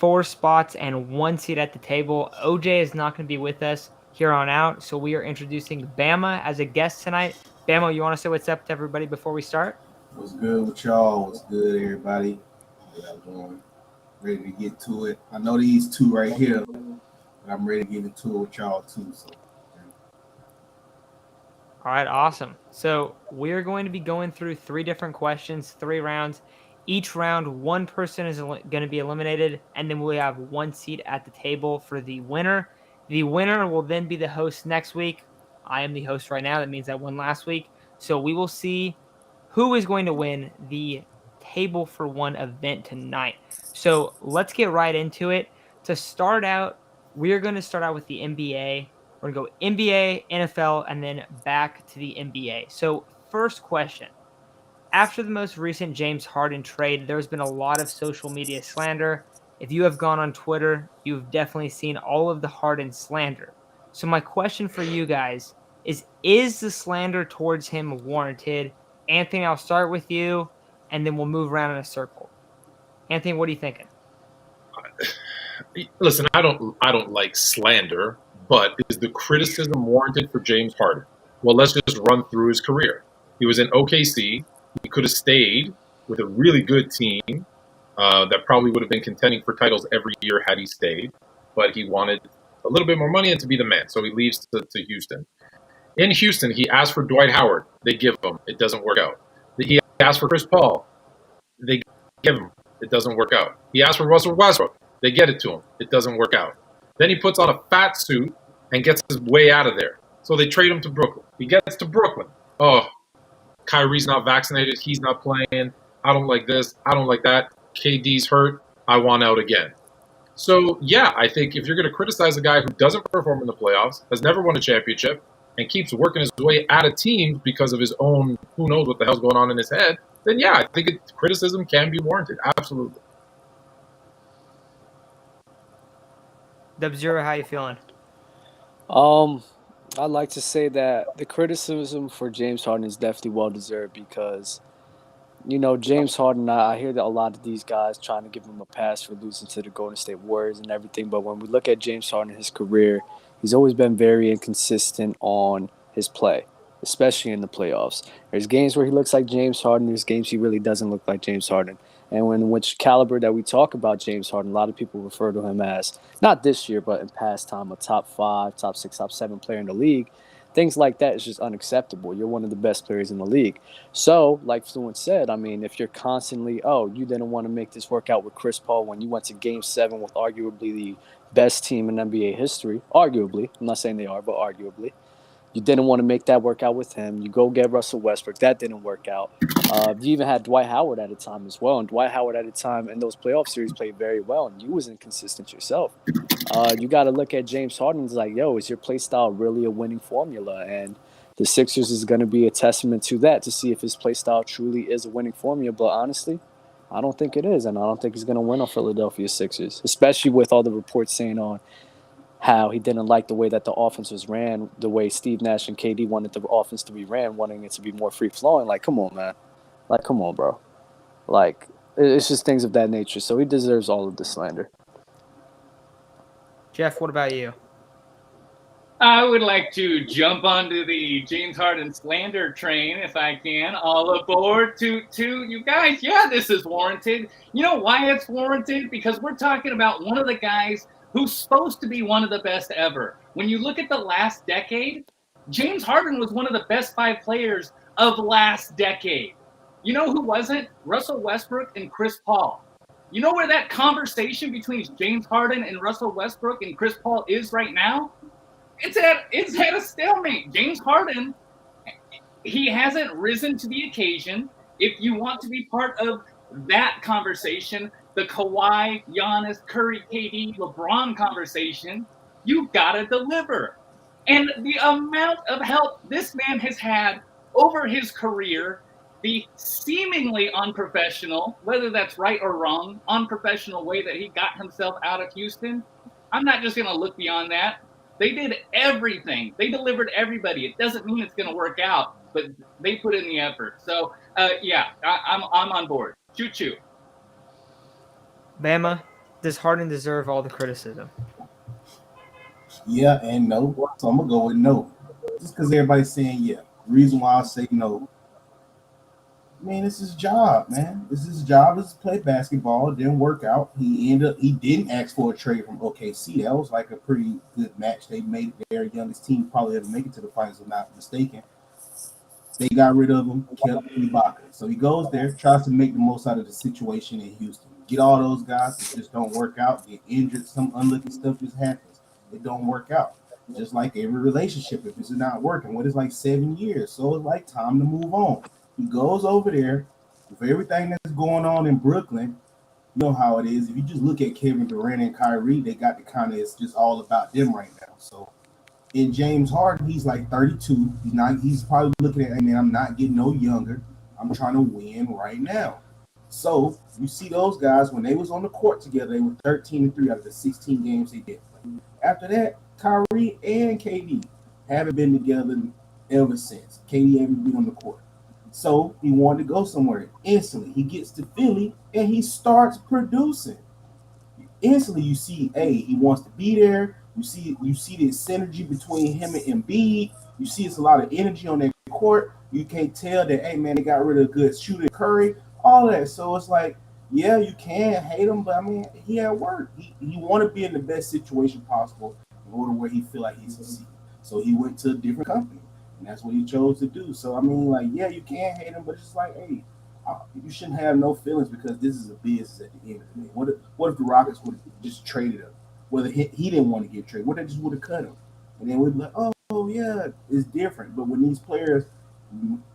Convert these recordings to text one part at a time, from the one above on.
4 spots and 1 seat at the table. OJ is not going to be with us here on out, so we are introducing Bama as a guest tonight. Bama, you want to say what's up to everybody before we start? What's good with y'all? What's good, everybody? How y'all doing? Ready to get to it. I know these two right here, but I'm ready to get into it with y'all too. So, All right, awesome. So we're going to be going through 3 different questions, 3 rounds. Each round, 1 person is going to be eliminated, and then we have 1 seat at the table for the winner. The winner will then be the host next week. I am the host right now. That means I won last week. So we will see who is going to win the Table for One event tonight. So let's get right into it. To start out, we're going to start out with the NBA. We're going to go NBA, NFL, and then back to the NBA. So first question. After the most recent James Harden trade, there's been a lot of social media slander. If you have gone on Twitter, you've definitely seen all of the Harden slander. So my question for you guys is the slander towards him warranted? Anthony, I'll start with you, and then we'll move around in a circle. Anthony, what are you thinking? Listen, I don't like slander, but is the criticism warranted for James Harden? Well, let's just run through his career. He was in OKC. He could have stayed with a really good team that probably would have been contending for titles every year had he stayed. But he wanted a little bit more money and to be the man, so he leaves to Houston. In Houston, he asked for Dwight Howard. They give him. It doesn't work out. He asked for Chris Paul. They give him. It doesn't work out. He asked for Russell Westbrook. They get it to him. It doesn't work out. Then he puts on a fat suit and gets his way out of there. So they trade him to Brooklyn. He gets to Brooklyn. Oh, Kyrie's not vaccinated. He's not playing. I don't like this. I don't like that. KD's hurt. I want out again. So, yeah, I think if you're going to criticize a guy who doesn't perform in the playoffs, has never won a championship, and keeps working his way out of teams because of his own who knows what the hell's going on in his head, then, yeah, I think criticism can be warranted. Absolutely. Dub-Zero, how you feeling? I'd like to say that the criticism for James Harden is definitely well deserved because, James Harden, I hear that a lot of these guys trying to give him a pass for losing to the Golden State Warriors and everything. But when we look at James Harden in his career, he's always been very inconsistent on his play, especially in the playoffs. There's games where he looks like James Harden. There's games he really doesn't look like James Harden. And when which caliber that we talk about James Harden, a lot of people refer to him as, not this year, but in past time, a top 5, top 6, top 7 player in the league. Things like that is just unacceptable. You're one of the best players in the league. So, like Fluent said, I mean, if you're constantly, you didn't want to make this work out with Chris Paul when you went to Game 7 with arguably the best team in NBA history, arguably. I'm not saying they are, but arguably. You didn't want to make that work out with him. You go get Russell Westbrook. That didn't work out. You even had Dwight Howard at a time as well. And Dwight Howard at a time in those playoff series played very well. And you was inconsistent yourself. You got to look at James Harden and like, is your play style really a winning formula? And the Sixers is going to be a testament to that to see if his play style truly is a winning formula. But honestly, I don't think it is. And I don't think he's going to win on Philadelphia Sixers, especially with all the reports saying on how he didn't like the way that the offense was ran, the way Steve Nash and KD wanted the offense to be ran, wanting it to be more free-flowing. Like, come on, man. Like, come on, bro. Like, it's just things of that nature. So he deserves all of the slander. Jeff, what about you? I would like to jump onto the James Harden slander train if I can. All aboard to you guys. Yeah, this is warranted. You know why it's warranted? Because we're talking about one of the guys who's supposed to be one of the best ever. When you look at the last decade, James Harden was one of the best 5 players of last decade. You know who wasn't? Russell Westbrook and Chris Paul. You know where that conversation between James Harden and Russell Westbrook and Chris Paul is right now? It's at a stalemate. James Harden, he hasn't risen to the occasion. If you want to be part of that conversation, the Kawhi, Giannis, Curry, KD, LeBron conversation, you gotta deliver. And the amount of help this man has had over his career, the seemingly unprofessional, whether that's right or wrong, unprofessional way that he got himself out of Houston, I'm not just gonna look beyond that. They did everything. They delivered everybody. It doesn't mean it's gonna work out, but they put in the effort. So I'm on board. Choo choo. Bama, does Harden deserve all the criticism? Yeah and no. So I'm gonna go with no. Just because everybody's saying yeah. The reason why I say no, I mean, it's his job, man. It's his job is to play basketball. It didn't work out. He didn't ask for a trade from OKC. That was like a pretty good match. They made their youngest team probably ever make it to the finals, if not mistaken. They got rid of him, kept Ibaka. So he goes there, tries to make the most out of the situation in Houston. Get all those guys that just don't work out, get injured, some unlucky stuff just happens. It don't work out. Just like every relationship, if it's not working, what is like 7 years? So it's like time to move on. He goes over there with everything that's going on in Brooklyn. You know how it is. If you just look at Kevin Durant and Kyrie, they got the kind of, it's just all about them right now. So in James Harden, he's like 32. He's probably looking at, hey man, I'm not getting no younger. I'm trying to win right now. So you see those guys when they was on the court together, they were 13-3 out of the 16 games they did. After that, Kyrie and KD haven't been together ever since. KD haven't been on the court. So he wanted to go somewhere. Instantly, he gets to Philly and he starts producing. Instantly, you see, hey, he wants to be there. You see this synergy between him and Embiid. You see it's a lot of energy on that court. You can't tell that, hey, man, they got rid of a good shooter, Curry, all that. So it's like, yeah, you can hate him, but I mean, he had work. He want to be in the best situation possible in order where he feel like he's succeeding. So he went to a different company. And that's what he chose to do. So, I mean, like, yeah, you can hate him, but it's like, hey, you shouldn't have no feelings because this is a business at the end of the day. What if the Rockets would have just traded him? Whether he didn't want to get traded, what if they just would have cut him? And then we'd be like, oh, yeah, it's different. But when these players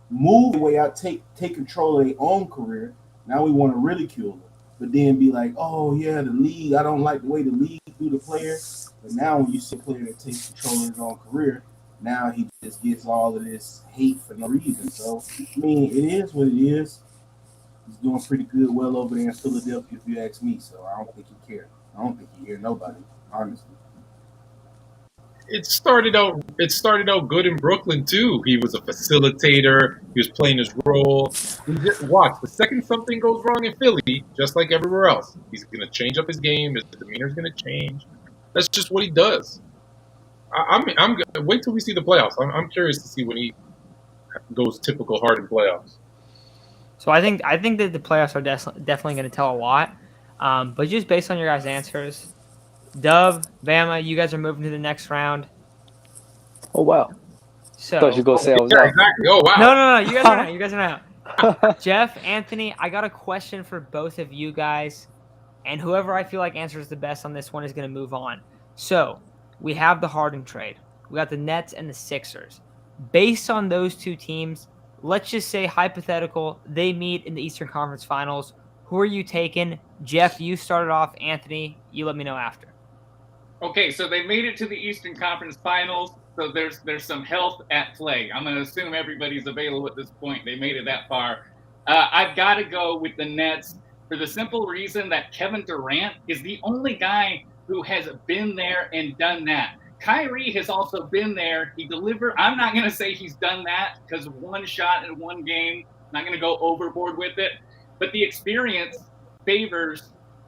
move the way out, take control of their own career, now we want to ridicule them. But then be like, oh, yeah, the league, I don't like the way the league do the player. But now when you see a player that takes control of his own career, now he just gets all of this hate for no reason. So, I mean, it is what it is. He's doing pretty good well over there in Philadelphia, if you ask me. So I don't think he cares. I don't think he hear nobody, honestly. It started out good in Brooklyn too. He was a facilitator. He was playing his role. And just watch, the second something goes wrong in Philly, just like everywhere else, he's going to change up his game. His demeanor's going to change. That's just what he does. I'm wait till we see the playoffs. I'm curious to see when he goes typical Harden playoffs. So I think that the playoffs are definitely going to tell a lot. But just based on your guys' answers, Dub, Bama, you guys are moving to the next round. Oh, wow. So Thought you were going to say I was Yeah, out. exactly. Oh wow. No. You guys are not. You guys are not. Jeff, Anthony, I got a question for both of you guys, and whoever I feel like answers the best on this one is going to move on. So we have the Harden trade. We got the Nets and the Sixers. Based on those two teams, let's just say hypothetical, they meet in the Eastern Conference Finals. Who are you taking? Jeff, you started off. Anthony, you let me know after. Okay, so they made it to the Eastern Conference Finals. So there's some health at play. I'm going to assume everybody's available at this point. They made it that far. I've got to go with the Nets for the simple reason that Kevin Durant is the only guy who has been there and done that. Kyrie has also been there. He delivered. I'm not going to say he's done that because one shot in one game. I'm not going to go overboard with it. But the experience favors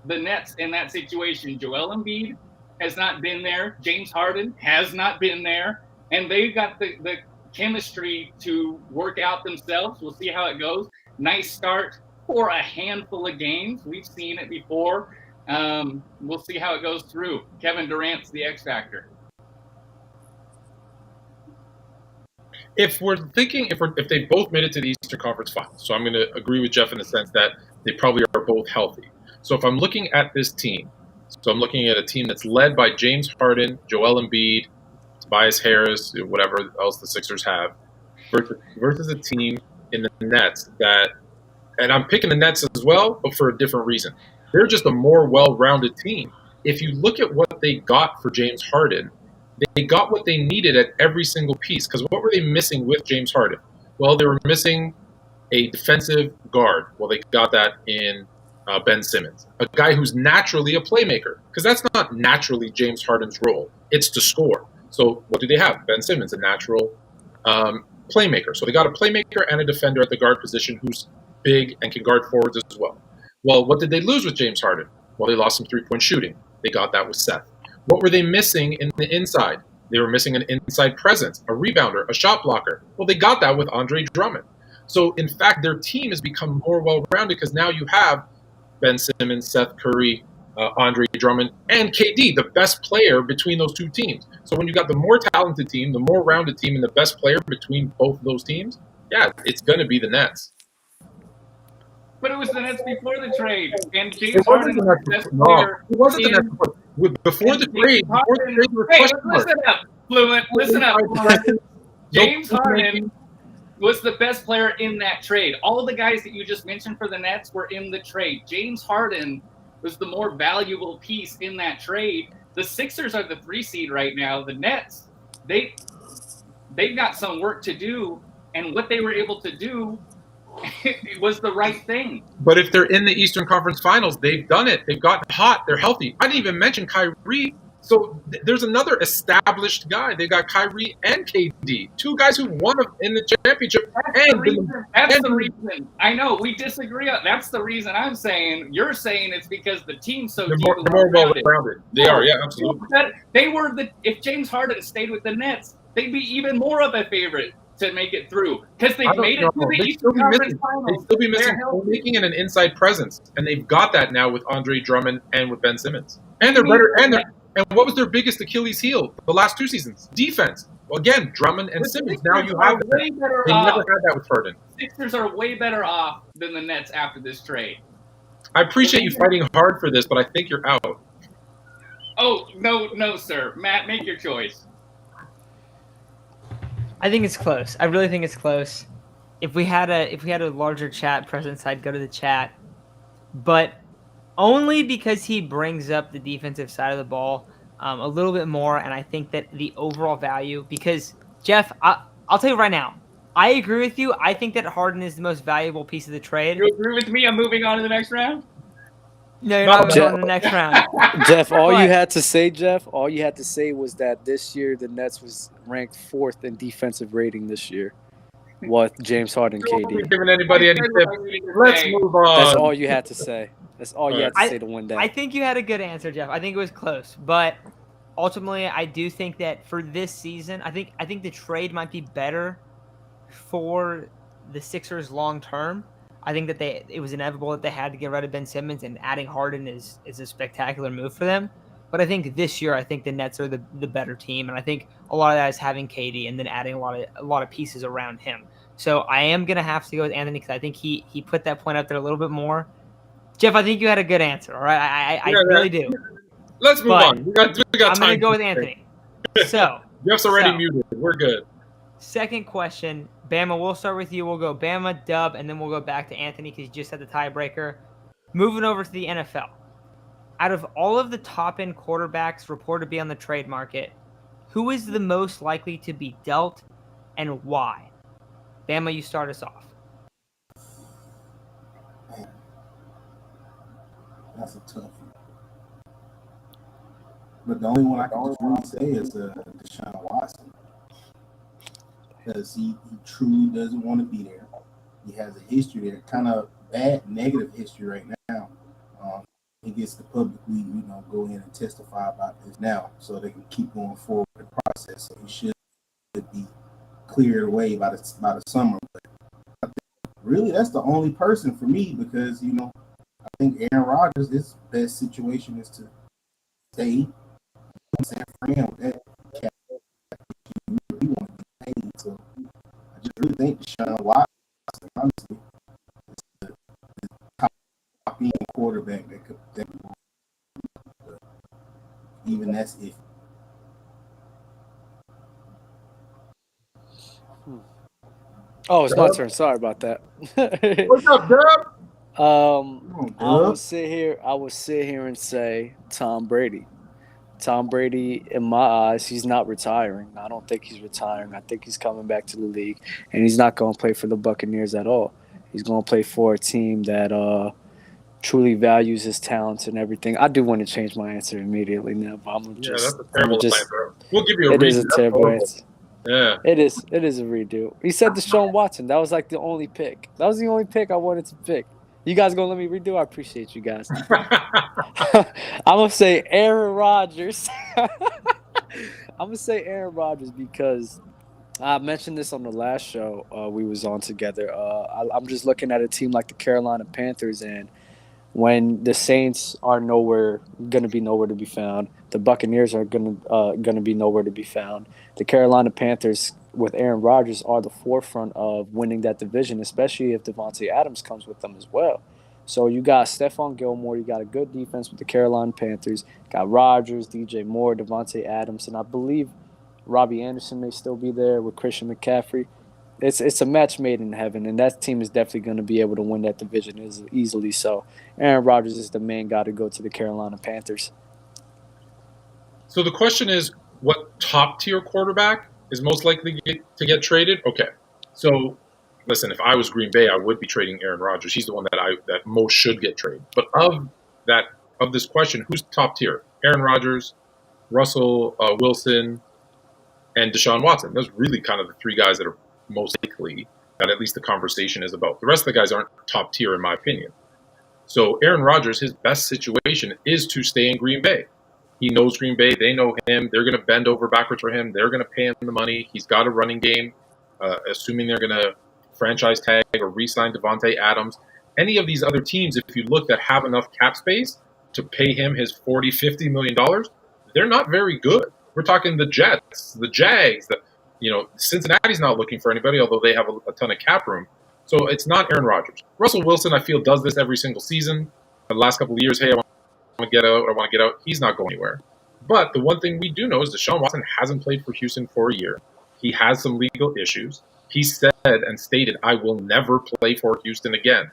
the Nets in that situation. Joel Embiid has not been there. James Harden has not been there. And they've got the chemistry to work out themselves. We'll see how it goes. Nice start for a handful of games. We've seen it before. We'll see how it goes through. Kevin Durant's the X factor. If they both made it to the Eastern Conference Finals, so I'm going to agree with Jeff in the sense that they probably are both healthy. So if I'm looking at this team, so I'm looking at a team that's led by James Harden, Joel Embiid, Tobias Harris, whatever else the Sixers have, versus a team in the Nets that, and I'm picking the Nets as well, but for a different reason. They're just a more well-rounded team. If you look at what they got for James Harden, they got what they needed at every single piece. Because what were they missing with James Harden? Well, they were missing a defensive guard. Well, they got that in Ben Simmons, a guy who's naturally a playmaker. Because that's not naturally James Harden's role. It's to score. So what do they have? Ben Simmons, a natural playmaker. So they got a playmaker and a defender at the guard position who's big and can guard forwards as well. Well, what did they lose with James Harden? Well, they lost some three-point shooting. They got that with Seth. What were they missing in the inside? They were missing an inside presence, a rebounder, a shot blocker. Well, they got that with Andre Drummond. So, in fact, their team has become more well-rounded because now you have Ben Simmons, Seth Curry, Andre Drummond, and KD, the best player between those two teams. So when you got the more talented team, the more rounded team, and the best player between both of those teams, yeah, it's going to be the Nets. But it was the Nets before the trade, and James It wasn't Harden the was Nets the best before. No, player. it wasn't the in- Nets before. Before the trade, they were Hey, question marks. listen up, Fluent. Listen up. James Harden was the best player in that trade. All the guys that you just mentioned for the Nets were in the trade. James Harden was the more valuable piece in that trade. The Sixers are the 3 seed right now. The Nets, they've got some work to do, and what they were able to do it was the right thing. But if they're in the Eastern Conference Finals, they've done it. They've gotten hot. They're healthy. I didn't even mention Kyrie. So there's another established guy. They got Kyrie and KD, 2 guys who won in the championship. That's the reason. I know we disagree. That's the reason I'm saying. You're saying it's because the team's so They're deep more and well-rounded. well-rounded. They are, yeah, absolutely. They were if James Harden stayed with the Nets, they'd be even more of a favorite to make it through because they made it to the They'd Eastern still be Conference missing. Finals. They'd still be missing They're healthy. playmaking and an inside presence, and they've got that now with Andre Drummond and with Ben Simmons. And they're better. And what was their biggest Achilles heel the last 2 seasons? Defense. Well, again, Drummond and Simmons. Now you have that. way better They off. never had that with Harden. Sixers are way better off than the Nets after this trade. I appreciate you fighting hard for this, but I think you're out. Oh no, sir. Matt, make your choice. I think it's close. I really think it's close. If we had a larger chat presence, I'd go to the chat, but only because he brings up the defensive side of the ball a little bit more, and I think that the overall value. Because Jeff, I'll tell you right now, I agree with you. I think that Harden is the most valuable piece of the trade. You agree with me? I'm moving on to the next round. No, you're not Jeff- going to the next round. Jeff, all you But- had to say was that this year the Nets was ranked 4th in defensive rating this year with James Harden and Don't be KD. giving anybody any tips. Let's move on. That's all you had to say. That's all you had to I- say to win that. I think you had a good answer, Jeff. I think it was close, but ultimately, I do think that for this season, I think the trade might be better for the Sixers long term. I think that it was inevitable that they had to get rid of Ben Simmons, and adding Harden is a spectacular move for them. But I think this year, I think the Nets are the better team, and I think a lot of that is having KD and then adding a lot of pieces around him. So I am gonna have to go with Anthony because I think he put that point out there a little bit more. Jeff, I think you had a good answer. All right, I really do. Let's move But on. We got I'm time. gonna go with Anthony. So Jeff's already So- muted. We're good. second question, Bama. We'll start with you. We'll go Bama, Dub, and then we'll go back to Anthony because you just had the tiebreaker. Moving over to the NFL. Out of all of the top-end quarterbacks reported to be on the trade market, who is the most likely to be dealt and why? Bama, you start us off. That's a tough one. But the only one I can just really say is Deshaun Watson. Because he truly doesn't want to be there. He has a history there, kind of bad, negative history right now. He gets to publicly, go in and testify about this now so they can keep going forward with the process. So he should be cleared away by the summer. But I think really that's the only person for me because, I think Aaron Rodgers, his best situation is to stay in San Fran with that cap. He want to get paid. So I just really think Deshaun Watson, honestly, is the top quarterback that could even that's if. Oh, it's my turn. Sorry about that. What's up, Dub? I would sit here and say Tom Brady. Tom Brady, in my eyes, he's not retiring. I don't think he's retiring. I think he's coming back to the league, and he's not going to play for the Buccaneers at all. He's going to play for a team that truly values his talents and everything. I do want to change my answer immediately now, but I'm That's a terrible answer. We'll give you a It is reason. a That's terrible horrible. answer. Yeah. It is a redo. He said Deshaun Watson. That was like the only pick. That was the only pick I wanted to pick. You guys gonna let me redo? I appreciate you guys. I'm gonna say Aaron Rodgers. I'm gonna say Aaron Rodgers because I mentioned this on the last show we was on together. I'm just looking at a team like the Carolina Panthers, and when the Saints are gonna be nowhere to be found, the Buccaneers are gonna be nowhere to be found. The Carolina Panthers with Aaron Rodgers are the forefront of winning that division, especially if Devontae Adams comes with them as well. So you got Stephon Gilmore, you got a good defense with the Carolina Panthers, got Rodgers, DJ Moore, Devontae Adams, and I believe Robbie Anderson may still be there with Christian McCaffrey. It's a match made in heaven, and that team is definitely going to be able to win that division easily. So Aaron Rodgers is the main guy to go to the Carolina Panthers. So the question is, what top-tier quarterback is most likely to get traded? Okay. So, listen, if I was Green Bay, I would be trading Aaron Rodgers. He's the one that most should get traded. But of this question, who's top tier? Aaron Rodgers, Russell Wilson, and Deshaun Watson. Those are really kind of the three guys that are most likely that at least the conversation is about. The rest of the guys aren't top tier, in my opinion. So Aaron Rodgers, his best situation is to stay in Green Bay. He knows Green Bay. They know him. They're going to bend over backwards for him. They're going to pay him the money. He's got a running game, assuming they're going to franchise tag or re-sign Devontae Adams. Any of these other teams, if you look, that have enough cap space to pay him his $40, $50 million, they're not very good. We're talking the Jets, the Jags, Cincinnati's not looking for anybody, although they have a ton of cap room. So it's not Aaron Rodgers. Russell Wilson, I feel, does this every single season. The last couple of years, hey, I want to get out. He's not going anywhere. But the one thing we do know is Deshaun Watson hasn't played for Houston for a year. He has some legal issues. He said and stated, I will never play for Houston again.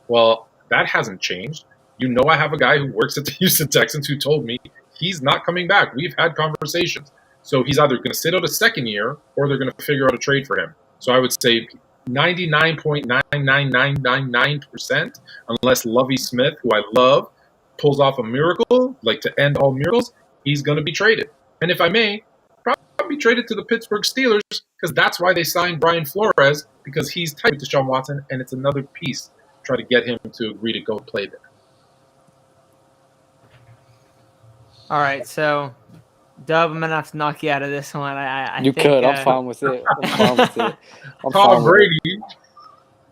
Well, that hasn't changed. You know, I have a guy who works at the Houston Texans who told me he's not coming back. We've had conversations. So he's either going to sit out a second year or they're going to figure out a trade for him. So I would say 99.99999%, unless Lovie Smith, who I love, pulls off a miracle, like to end all miracles, he's going to be traded. And if I may, probably traded to the Pittsburgh Steelers because that's why they signed Brian Flores, because he's tight with Deshaun Watson, and it's another piece to try to get him to agree to go play there. All right, so Dub, I'm gonna have to knock you out of this one. I you think, could. I'm fine with it. Tom Brady.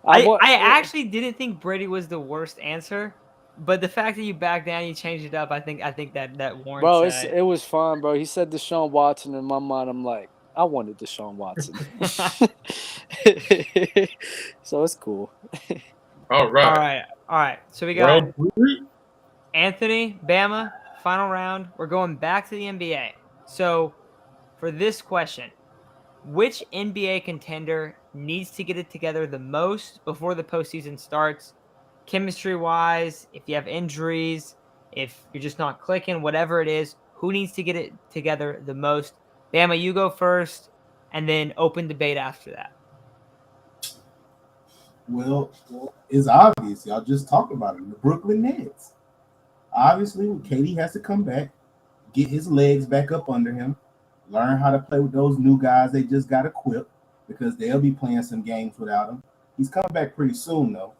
I actually didn't think Brady was the worst answer, but the fact that you backed down, you changed it up. I think that warrants. Bro, it was fun, bro. He said Deshaun Watson. In my mind, I'm like, I wanted Deshaun Watson. So it's cool. All right. All right. So we got Anthony, Bama, final round. We're going back to the NBA. So for this question, which NBA contender needs to get it together the most before the postseason starts? Chemistry-wise, if you have injuries, if you're just not clicking, whatever it is, who needs to get it together the most? Bama, you go first, and then open debate after that. Well, it's obvious. Y'all just talked about it. The Brooklyn Nets. Obviously, KD has to come back, get his legs back up under him, learn how to play with those new guys they just got equipped, because they'll be playing some games without him. He's coming back pretty soon, though.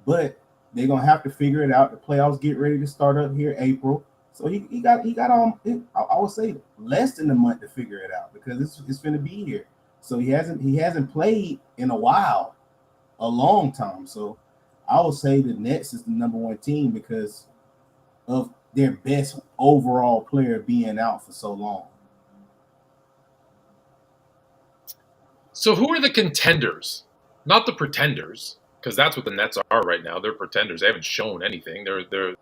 But they're going to have to figure it out. The playoffs get ready to start up here April. So he got I would say less than a month to figure it out, because it's going to be here. So he hasn't played in a while, a long time. So I would say the Nets is the number one team because of their best overall player being out for so long. So who are the contenders? Not the pretenders, because that's what the Nets are right now. They're pretenders. They haven't shown anything. They're the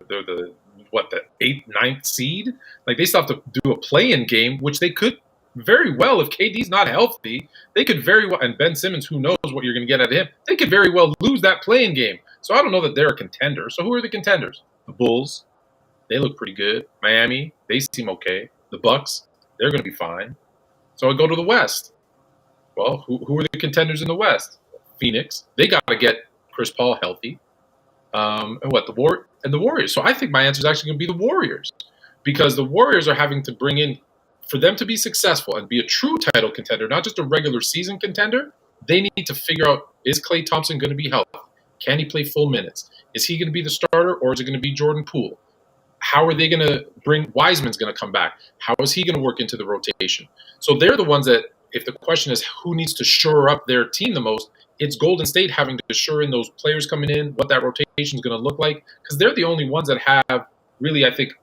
8th, 9th seed? Like, they still have to do a play-in game, which they could very well, if KD's not healthy, they could very well, and Ben Simmons, who knows what you're going to get out of him, they could very well lose that play-in game. So I don't know that they're a contender. So who are the contenders? The Bulls, they look pretty good. Miami, they seem okay. The Bucks, they're going to be fine. So I go to the West. Well, who are the contenders in the West? Phoenix, they got to get Chris Paul healthy. And the Warriors. So I think my answer is actually going to be the Warriors, because the Warriors are having to bring in, for them to be successful and be a true title contender, not just a regular season contender, they need to figure out, is Klay Thompson going to be healthy? Can he play full minutes? Is he going to be the starter, or is it going to be Jordan Poole? How are they going to bring Wiseman's going to come back? How is he going to work into the rotation? So they're the ones that, if the question is who needs to shore up their team the most, it's Golden State having to shore in those players coming in, what that rotation is going to look like, because they're the only ones that have really, I think,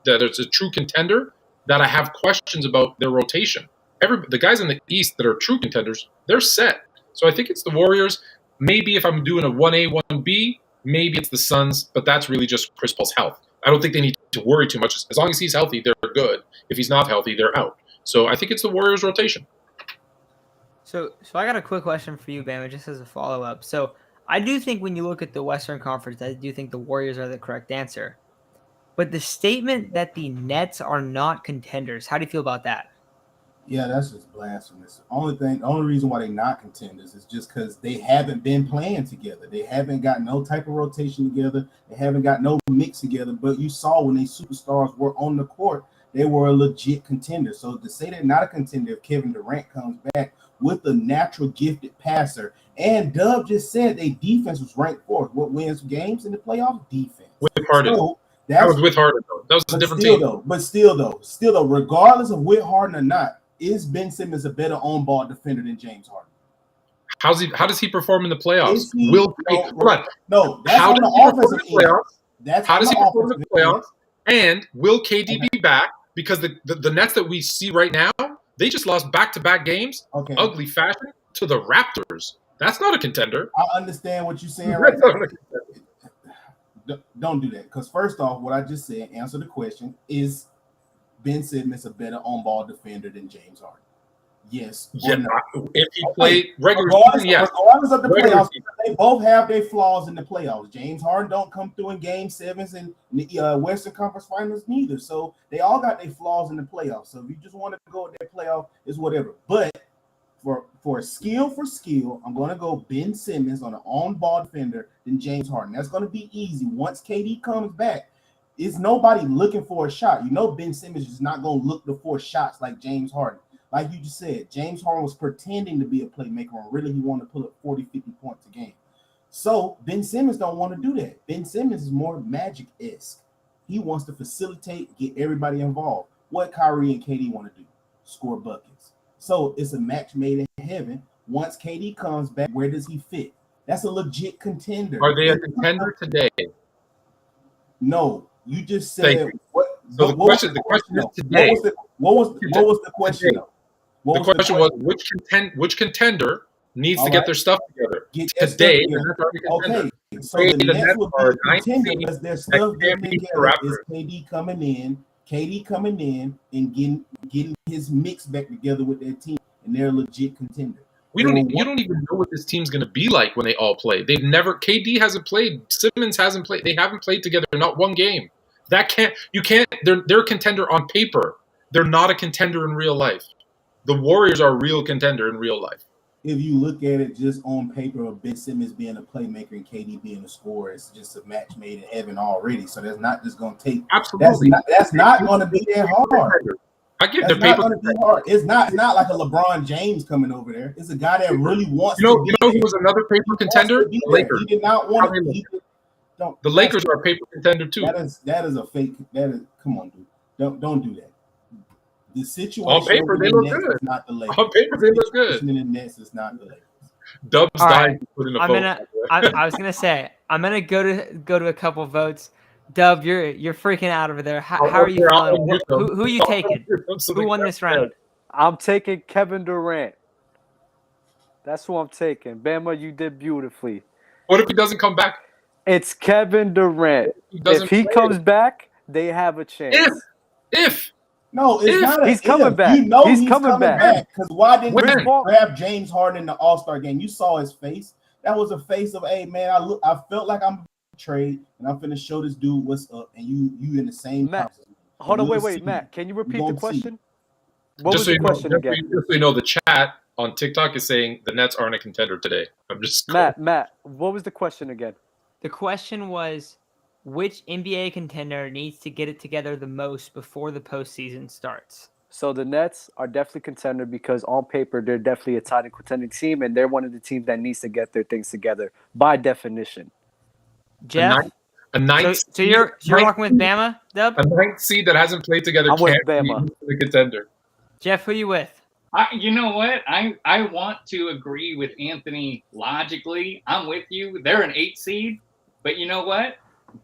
that it's a true contender that I have questions about their rotation. The guys in the East that are true contenders, they're set. So I think it's the Warriors. Maybe if I'm doing a 1A, 1B, maybe it's the Suns, but that's really just Chris Paul's health. I don't think they need to worry too much. As long as he's healthy, they're good. If he's not healthy, they're out. So I think it's the Warriors' rotation. So I got a quick question for you, Bama, just as a follow-up. So I do think when you look at the Western Conference, I do think the Warriors are the correct answer. But the statement that the Nets are not contenders, how do you feel about that? Yeah, that's just blasphemous. The only reason why they're not contenders is just because they haven't been playing together. They haven't got no type of rotation together. They haven't got no mix together. But you saw when these superstars were on the court, they were a legit contender. So to say they're not a contender if Kevin Durant comes back with a natural gifted passer, and Dub just said their defense was ranked fourth. What wins games in the playoffs? Defense. With Harden. So that was with Harden, though. That was a different team. Still though, regardless of with Harden or not, is Ben Simmons a better on-ball defender than James Harden? How does he perform in the playoffs? No, that's on the offensive end. How does he perform in the playoffs? And will KD be back? Because the Nets that we see right now, they just lost back-to-back games, ugly fashion, to the Raptors. That's not a contender. I understand what you're saying right now. Don't do that. Because first off, what I just said, answer the question, is Ben Simmons a better on-ball defender than James Harden? Yes. Yeah. No? If he played regular season, yes. Regardless of the playoffs, they both have their flaws in the playoffs. James Harden don't come through in Game 7s and the Western Conference Finals neither. So they all got their flaws in the playoffs. So if you just want to go with that playoff, it's whatever. But for skill, I'm going to go Ben Simmons on an on-ball defender than James Harden. That's going to be easy. Once KD comes back, is nobody looking for a shot. You know Ben Simmons is not going to look to force shots like James Harden. Like you just said, James Harden was pretending to be a playmaker when really he wanted to pull up 40, 50 points a game. So Ben Simmons don't want to do that. Ben Simmons is more Magic-esque. He wants to facilitate, get everybody involved. What Kyrie and KD want to do? Score buckets. So it's a match made in heaven. Once KD comes back, where does he fit? That's a legit contender. Are they a contender today? No. You just said what? So the question is today. What was the question? The question was which contender needs to get their stuff together today? Okay, so the Nets will be contender because their stuff getting together is KD coming in and getting his mix back together with their team, and they're a legit contender. You don't even know what this team's going to be like when they all play. KD hasn't played. Simmons hasn't played. They haven't played together, not one game. They're a contender on paper. They're not a contender in real life. The Warriors are a real contender in real life. If you look at it just on paper of Ben Simmons being a playmaker and KD being a scorer, it's just a match made in heaven already. So that's not just going to take. Absolutely. That's not going to be that hard. I get that's not going to be hard. It's not like a LeBron James coming over there. It's a guy that really wants to be who was another paper contender? The Lakers. He did not want to. The Lakers are a paper contender too. That is a fake. Come on, dude. Don't do that. The situation on paper they look good. Not the Lakers. On paper they look good. In the Nets is not the Lakers. Dubs died. I was gonna say I'm gonna go to a couple votes. Dub, you're freaking out over there. How are you feeling? Who are you taking? Who won this round? I'm taking Kevin Durant. That's who I'm taking. Bama, you did beautifully. What if he doesn't come back? It's Kevin Durant. If he comes back, they have a chance. No, it's not. He's coming back. You know he's coming back. Because why didn't you grab James Harden in the All-Star game? You saw his face. That was a face of, hey man, I felt like I'm betrayed, and I'm finna show this dude what's up. And you in the same. Matt, hold on, wait, Matt. Can you repeat the question? What was the question again? Just so you know, the chat on TikTok is saying the Nets aren't a contender today. I'm just Matt. What was the question again? The question was, which NBA contender needs to get it together the most before the postseason starts? So the Nets are definitely contender because on paper they're definitely a title contending team, and they're one of the teams that needs to get their things together by definition. Jeff. A ninth So seed- you're ninth rocking with seed- Bama, Dub? A ninth seed that hasn't played together I'm with can't be Bama. the contender. Jeff, who you with? You know what? I want to agree with Anthony logically. I'm with you. They're an 8 seed, but you know what?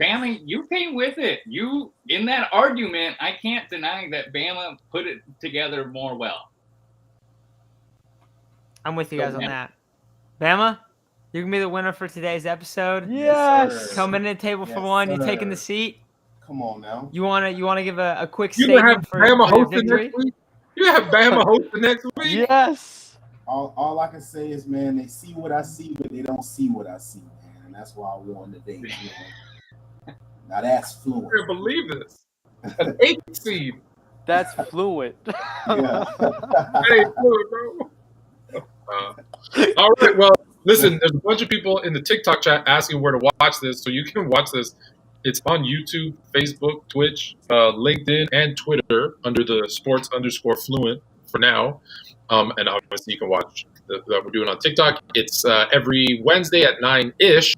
Bama, you came with it. You in that argument, I can't deny that Bama put it together more well. I'm with you So guys on Bama. that. Bama, you're gonna be the winner for today's episode. Yes. sir. Coming in table for Yes, one. You sir. taking the seat. Come on now. You wanna give a quick You gonna have statement for Bama your hosting victory? next week? You have Bama hosting next week? Yes. All I can say is, man, they see what I see, but they don't see what I see, man. And that's why I won today. Man. Now that's I fluent. can't believe this. An 8th seed. That's fluent. Yeah. Hey, bro. All right. Well, listen, there's a bunch of people in the TikTok chat asking where to watch this, so you can watch this. It's on YouTube, Facebook, Twitch, LinkedIn, and Twitter under the sports_fluent for now. And obviously, you can watch that we're doing on TikTok. It's every Wednesday at 9-ish.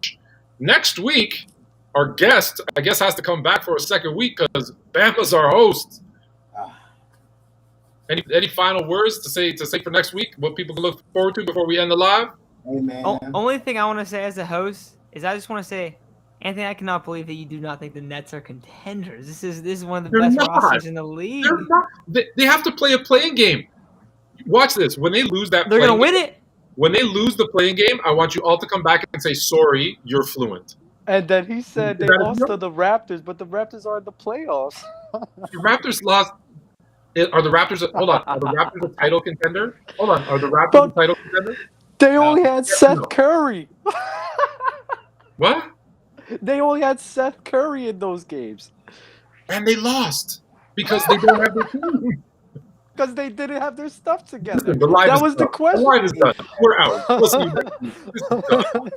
Next week, our guest, I guess, has to come back for a second week because Bama's our host. Any final words to say for next week? What people can look forward to before we end the live? Hey, man. Only thing I want to say as a host is I just want to say, Anthony, I cannot believe that you do not think the Nets are contenders. This is one of the They're best not. rosters in the league. They're not. They have to play a playing game. Watch this. When they lose that, They're gonna playing win game, it. When they lose the playing game, I want you all to come back and say, "Sorry, you're fluent." And then he said they Is that a lost deal? to the Raptors, but the Raptors are in the playoffs. The Raptors lost. Are the Raptors? Hold on. Are the Raptors a title contender? Hold on. Are the Raptors a title contender? They only had Seth no. Curry. What? They only had Seth Curry in those games And they lost because they don't have their team. because they didn't have their stuff together. Listen, the live That is was the done. question. The live is done. We're out. We'll see you next week. This is done.